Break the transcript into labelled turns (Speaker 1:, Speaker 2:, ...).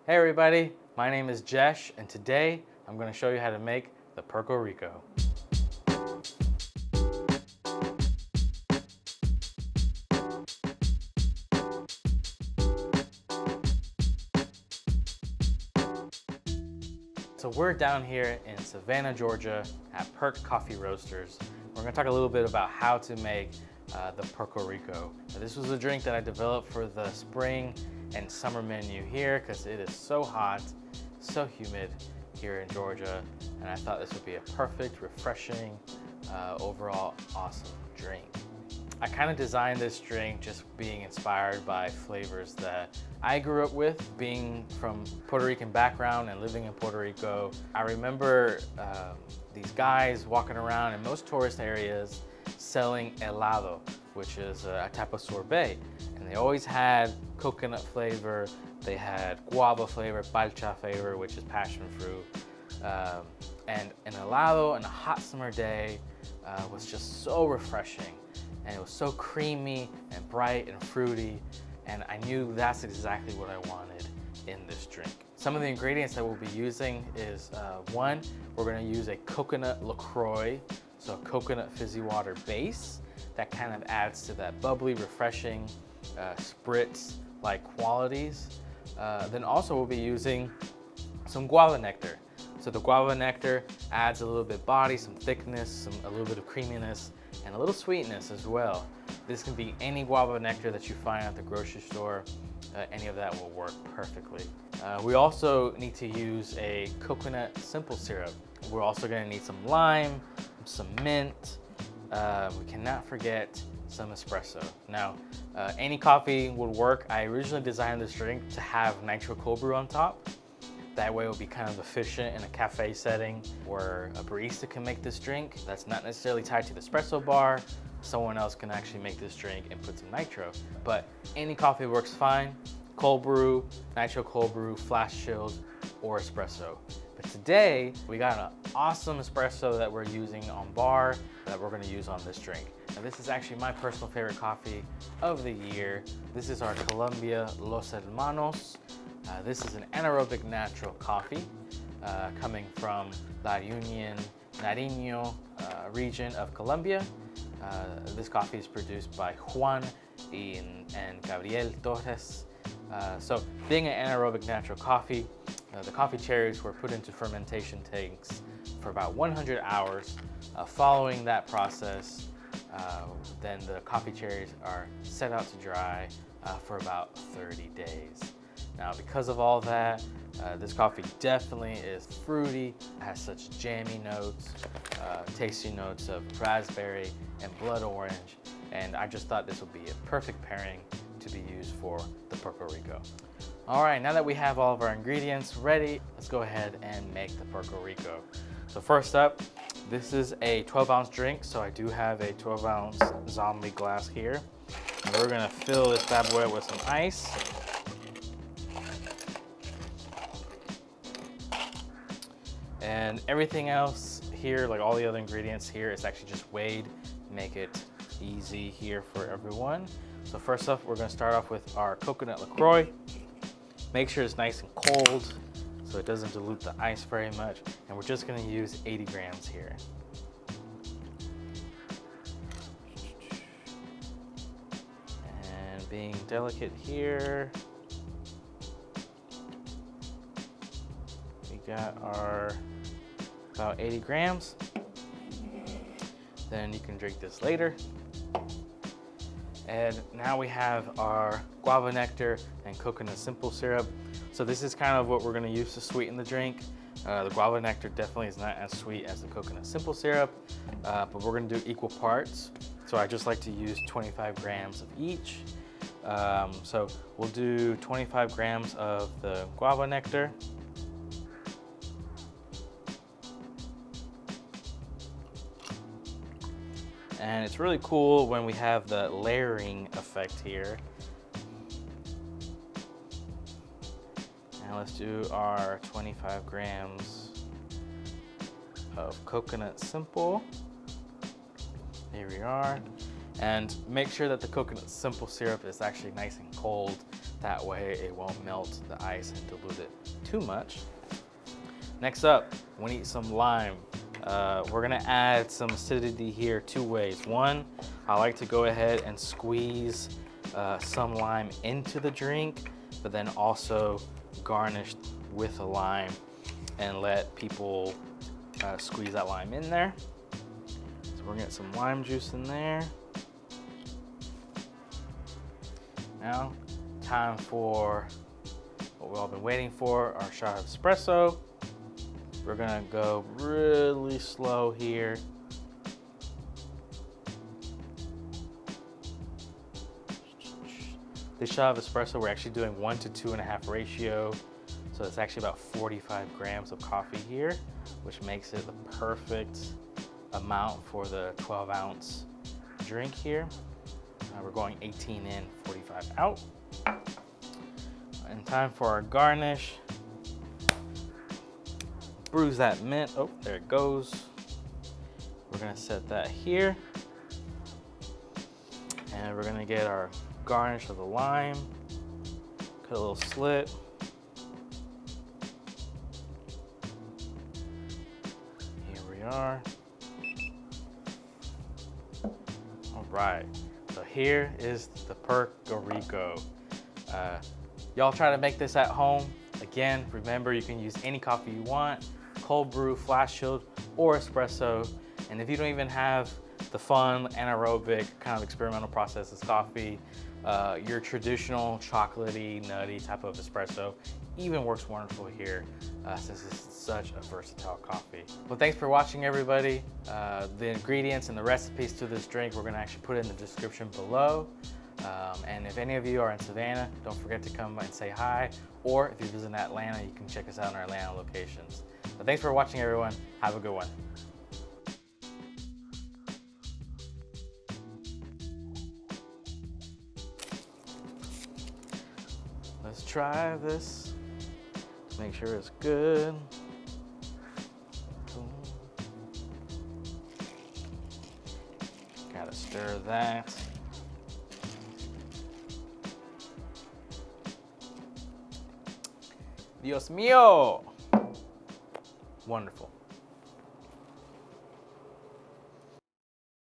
Speaker 1: Hey everybody, my name is Jesh, and today I'm going to show you how to make the PERC-O-RICO. So we're down here in Savannah, Georgia at PERC Coffee Roasters. We're going to talk a little bit about how to make the PERC-O-RICO. Now, this was a drink that I developed for the spring and summer menu here because it is so hot, so humid here in Georgia, and I thought this would be a perfect, refreshing, overall awesome drink. I kind of designed this drink just being inspired by flavors that I grew up with. Being from Puerto Rican background and living in Puerto Rico, I remember these guys walking around in most tourist areas selling helado, which is a type of sorbet. And they always had coconut flavor, they had guava flavor, palcha flavor, which is passion fruit. And an helado on a hot summer day was just so refreshing. And it was so creamy and bright and fruity. And I knew that's exactly what I wanted in this drink. Some of the ingredients that we'll be using is one, we're gonna use a coconut LaCroix, so a coconut fizzy water base that kind of adds to that bubbly, refreshing, spritz-like qualities. Then also we'll be using some guava nectar. So the guava nectar adds a little bit body, some thickness, a little bit of creaminess, and a little sweetness as well. This can be any guava nectar that you find at the grocery store. Any of that will work perfectly. We also need to use a coconut simple syrup. We're also gonna need some lime, some mint. We cannot forget some espresso. Now, any coffee would work. I originally designed this drink to have nitro cold brew on top. That way it will be kind of efficient in a cafe setting where a barista can make this drink. That's not necessarily tied to the espresso bar. Someone else can actually make this drink and put some nitro. But any coffee works fine. Cold brew, nitro cold brew, flash chilled, or espresso. But today, we got an awesome espresso that we're using on bar that we're gonna use on this drink. Now this is actually my personal favorite coffee of the year. This is our Colombia Los Hermanos. This is an anaerobic natural coffee coming from La Union, Nariño region of Colombia. This coffee is produced by Juan and Gabriel Torres. So being an anaerobic natural coffee, the coffee cherries were put into fermentation tanks for about 100 hours. Following that process, then the coffee cherries are set out to dry for about 30 days. Now, because of all that, this coffee definitely is fruity. It has such jammy notes, tasty notes of raspberry and blood orange. And I just thought this would be a perfect pairing to be used for the PERC-O-RICO. All right, now that we have all of our ingredients ready, let's go ahead and make the PERC-O-RICO. So first up, this is a 12-ounce drink. So I do have a 12-ounce zombie glass here. And we're gonna fill this bad boy with some ice. And everything else here, like all the other ingredients here, is actually just weighed, make it easy here for everyone. So first off, we're gonna start off with our coconut LaCroix. Make sure it's nice and cold so it doesn't dilute the ice very much. And we're just gonna use 80 grams here. And being delicate here, we got our about 80 grams. Then you can drink this later. And now we have our guava nectar and coconut simple syrup. So this is kind of what we're gonna use to sweeten the drink. The guava nectar definitely is not as sweet as the coconut simple syrup, but we're gonna do equal parts. So I just like to use 25 grams of each. So we'll do 25 grams of the guava nectar. And it's really cool when we have the layering effect here. Now let's do our 25 grams of coconut simple. Here we are. And make sure that the coconut simple syrup is actually nice and cold. That way it won't melt the ice and dilute it too much. Next up, we need some lime. We're gonna add some acidity here 2 ways. One, I like to go ahead and squeeze some lime into the drink, but then also garnish with a lime and let people squeeze that lime in there. So we're gonna get some lime juice in there. Now, time for what we've all been waiting for, our shot of espresso. We're gonna go really slow here. This shot of espresso, we're actually doing 1 to 2.5 ratio. So it's actually about 45 grams of coffee here, which makes it the perfect amount for the 12-ounce drink here. We're going 18 in, 45 out. And time for our garnish. Bruise that mint. Oh, there it goes. We're gonna set that here. And we're gonna get our garnish of the lime. Cut a little slit. Here we are. All right, so here is the PERC-O-RICO. Y'all try to make this at home. Again, remember you can use any coffee you want, cold brew, flash chilled, or espresso. And if you don't even have the fun, anaerobic, kind of experimental process as coffee, your traditional chocolatey, nutty type of espresso even works wonderful here since it's such a versatile coffee. Well, thanks for watching, everybody. The ingredients and the recipes to this drink, we're gonna actually put it in the description below. And if any of you are in Savannah, don't forget to come and say hi. Or if you're visiting Atlanta, you can check us out in our Atlanta locations. But thanks for watching, everyone. Have a good one. Let's try this. Make sure it's good. Gotta stir that. Dios mío! Wonderful.